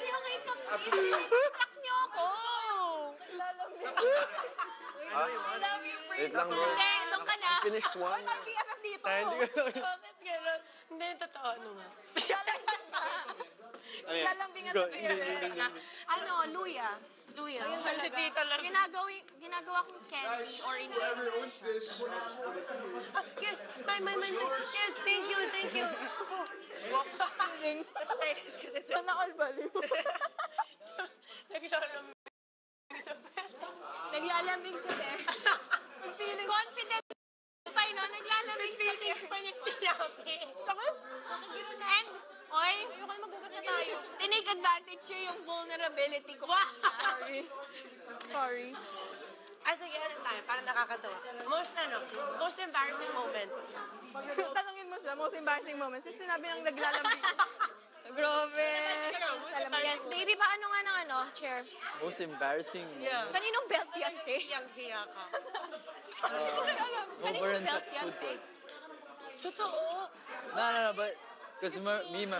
kasi yung itak niyo ako. Wait lang, bro. Hindi, doon ka na. Finished one. Tayo BFF dito. Bakit gano'n? Hindi, totoo, ano nga? Lalambingan sa BFF. Ano, luya. Luya. Si Tito lang. Ginagawa kong candy or Whoever owns this. Yes, yes, thank you. Stylish kasi ito. Sana all baliw. Naglalambing sa desk. Confident pa yun, no? Naglalambing sa desk. Pa niya sinabi. And, oy, Ayoko na magugas na tayo. tinake advantage niya yung vulnerability ko. Sorry. Ay, sige, ano tayo? Parang nakakatawa. Most embarrassing moment. Tanungin mo siya, most embarrassing moments. Yung sinabi niyang naglalambing. Grabe. Yes, baby, ba ano nga ng chair? Most embarrassing. Kaninong belt yan, te? Hiyang-hiya ka. Over and belt yan, food court. Totoo. No, but because me, my